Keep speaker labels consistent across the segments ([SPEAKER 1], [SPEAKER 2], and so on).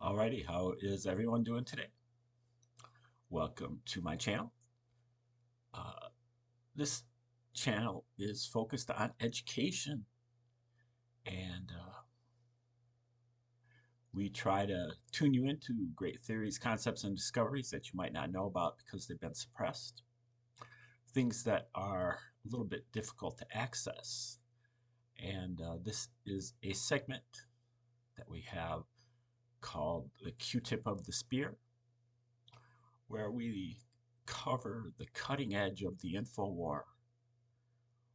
[SPEAKER 1] Alrighty, how is everyone doing today? Welcome to my channel. This channel is focused on education, and we try to tune you into great theories, concepts, and discoveries that you might not know about because they've been suppressed. Things that are a little bit difficult to access. And this is a segment that we have called the Q-tip of the spear, where we cover the cutting edge of the info war,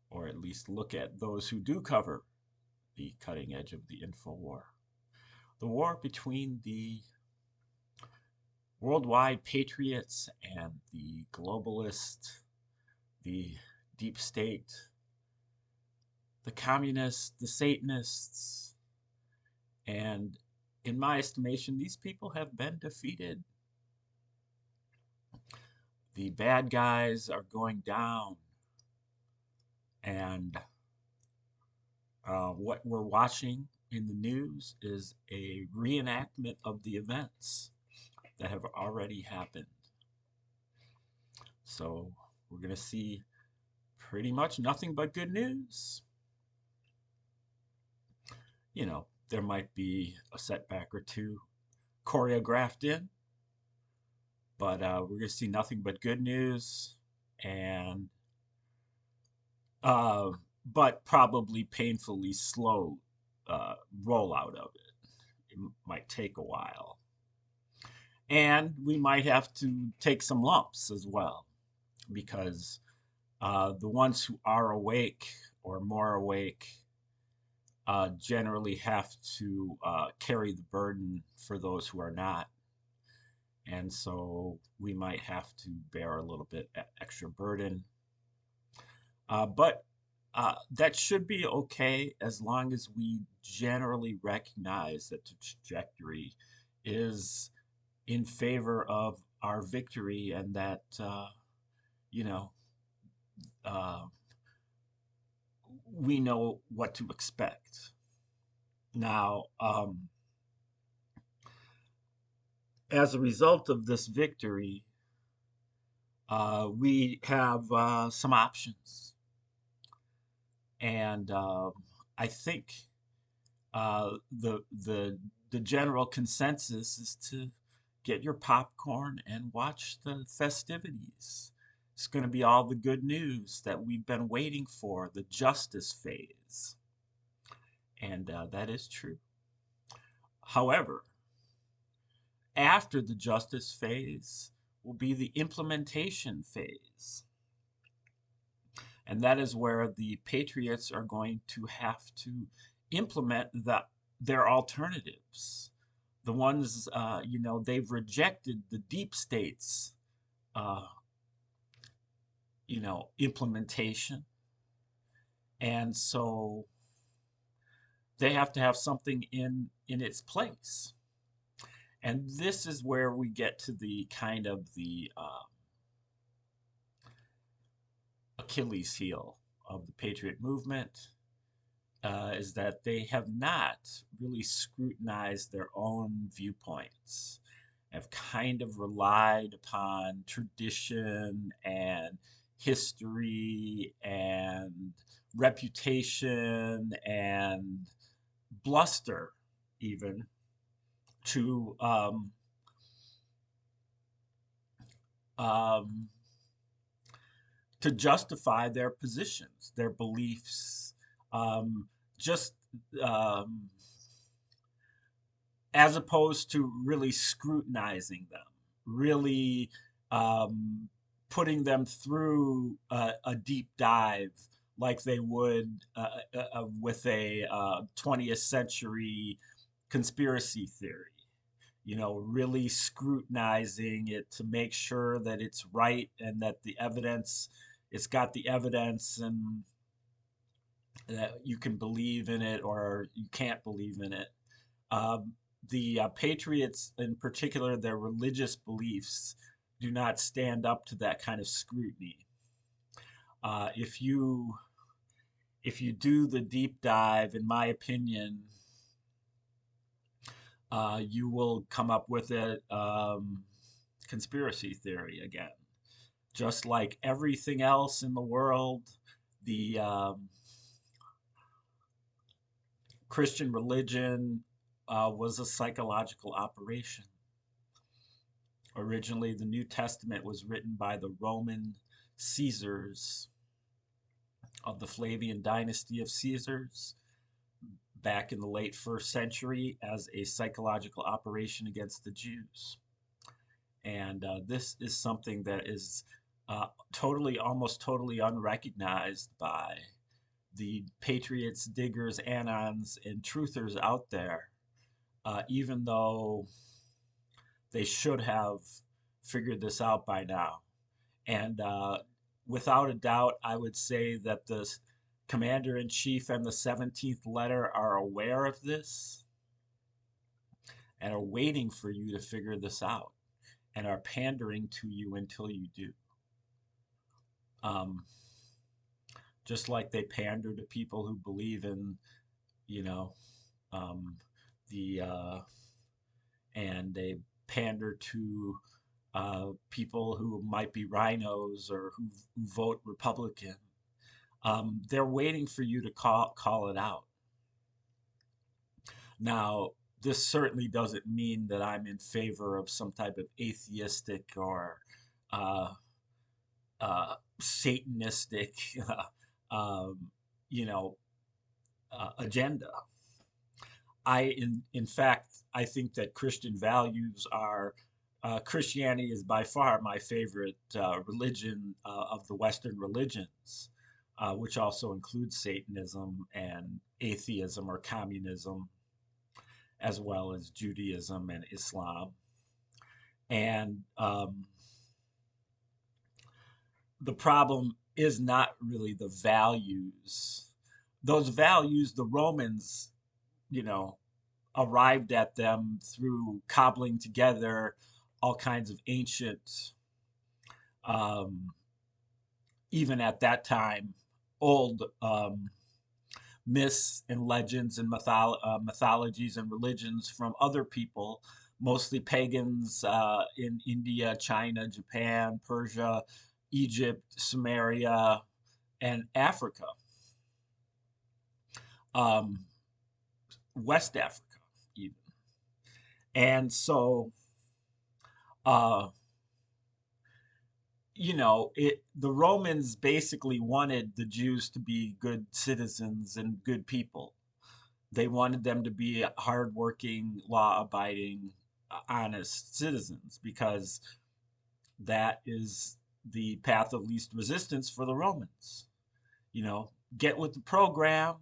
[SPEAKER 1] or at least look at those who do cover the cutting edge of the info war. The war between the worldwide patriots and the globalist, the deep state, the communists, the Satanists, and in my estimation, these people have been defeated. The bad guys are going down, and what we're watching in the news is a reenactment of the events that have already happened. So we're going to see pretty much nothing but good news. You know, there might be a setback or two choreographed in, but we're going to see nothing but good news, and uh, but probably painfully slow rollout of it. It might take a while. And we might have to take some lumps as well, because the ones who are awake or more awake generally have to carry the burden for those who are not. And so we might have to bear a little bit extra burden. But that should be okay as long as we generally recognize that the trajectory is in favor of our victory, and that, you know, uh, we know what to expect. Now, as a result of this victory, we have some options. And I think the general consensus is to get your popcorn and watch the festivities. It's going to be all the good news that we've been waiting for, the justice phase. And that is true. However, after the justice phase will be the implementation phase. And that is where the patriots are going to have to implement their alternatives. The ones, they've rejected the deep state's, implementation. And so they have to have something in its place. And this is where we get to the kind of the Achilles heel of the patriot movement, is that they have not really scrutinized their own viewpoints, have kind of relied upon tradition and history and reputation and bluster, even, to um, to justify their positions, their beliefs, just um, as opposed to really scrutinizing them, really um, putting them through a deep dive like they would with a 20th century conspiracy theory. You know, really scrutinizing it to make sure that it's right and that it's got the evidence, and that you can believe in it or you can't believe in it. Um, the Patriots, in particular, their religious beliefs do not stand up to that kind of scrutiny. Uh, if you if you do the deep dive, in my opinion, you will come up with a conspiracy theory again. Just like everything else in the world, the Christian religion was a psychological operation. Originally, the New Testament was written by the Roman Caesars of the Flavian dynasty of Caesars back in the late first century as a psychological operation against the Jews. And this is something that is almost totally unrecognized by the patriots, diggers, anons, and truthers out there, even though they should have figured this out by now. And without a doubt, I would say that the commander in chief and the 17th letter are aware of this and are waiting for you to figure this out and are pandering to you until you do. Um, just like they pander to people who believe in, you know, um, the and they pander to people who might be rhinos or who vote Republican. They're waiting for you to call it out. Now, this certainly doesn't mean that I'm in favor of some type of atheistic or uh, Satanistic, um, you know, agenda. In fact, I think that Christian values are. Christianity is by far my favorite religion of the Western religions, which also includes Satanism and atheism or communism, as well as Judaism and Islam. And the problem is not really the values. Those values, the Romans, you know, arrived at them through cobbling together all kinds of ancient, um, even at that time, old myths and legends and mythologies and religions from other people, mostly pagans in India, China, Japan, Persia, Egypt, Samaria, and Africa, um, West Africa, even. And so, uh, the Romans basically wanted the Jews to be good citizens and good people. They wanted them to be hardworking, law-abiding, honest citizens because that is the path of least resistance for the Romans. Get with the program,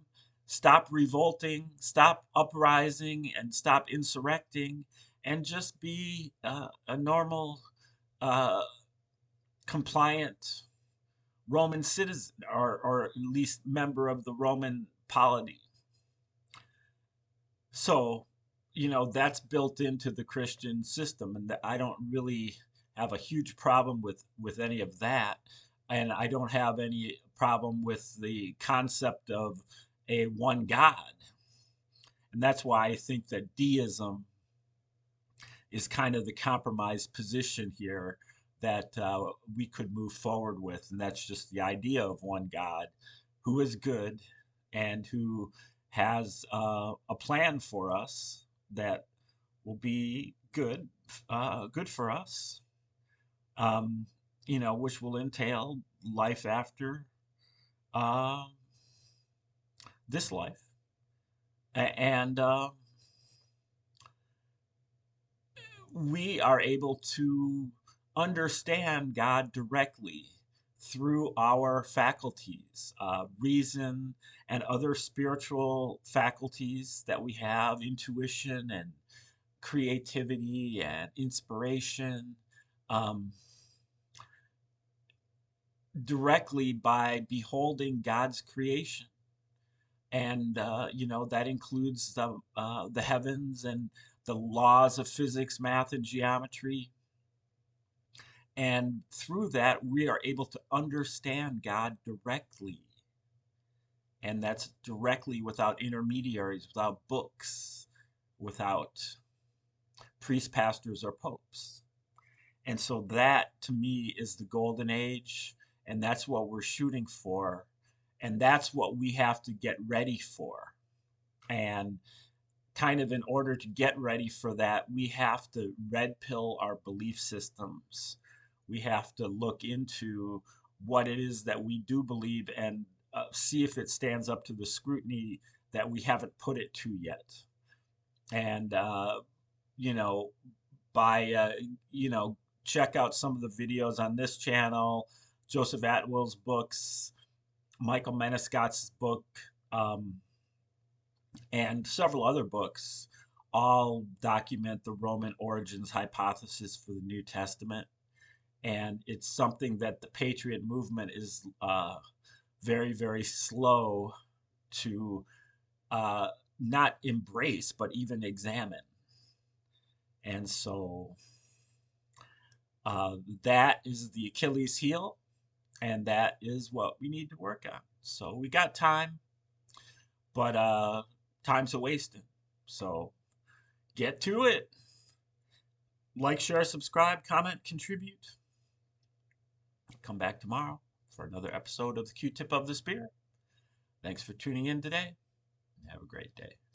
[SPEAKER 1] stop revolting, stop uprising, and stop insurrecting, and just be a normal, uh, compliant Roman citizen, or at least member of the Roman polity. So, that's built into the Christian system, and I don't really have a huge problem with any of that, and I don't have any problem with the concept of a one God, and that's why I think that deism is kind of the compromised position here that we could move forward with, and that's just the idea of one God who is good and who has a plan for us that will be good for us, which will entail life after uh, this life. And we are able to understand God directly through our faculties, reason and other spiritual faculties that we have, intuition and creativity and inspiration, um, directly by beholding God's creation. And, that includes the heavens and the laws of physics, math, and geometry. And through that, we are able to understand God directly. And that's directly without intermediaries, without books, without priests, pastors, or popes. And so that to me is the golden age, and that's what we're shooting for, and that's what we have to get ready for. And kind of in order to get ready for that, we have to red pill our belief systems. We have to look into what it is that we do believe and see if it stands up to the scrutiny that we haven't put it to yet. And, you know, by, check out some of the videos on this channel, Joseph Atwill's books, Michael Maniscott's book, and several other books all document the Roman origins hypothesis for the New Testament. And it's something that the Patriot movement is very, very slow to not embrace, but even examine. And so that is the Achilles heel, and that is what we need to work on. So we got time, but time's a wasting. So get to it. Like, share, subscribe, comment, contribute. Come back tomorrow for another episode of the Q-Tip of the Spirit. Thanks for tuning in today. Have a great day.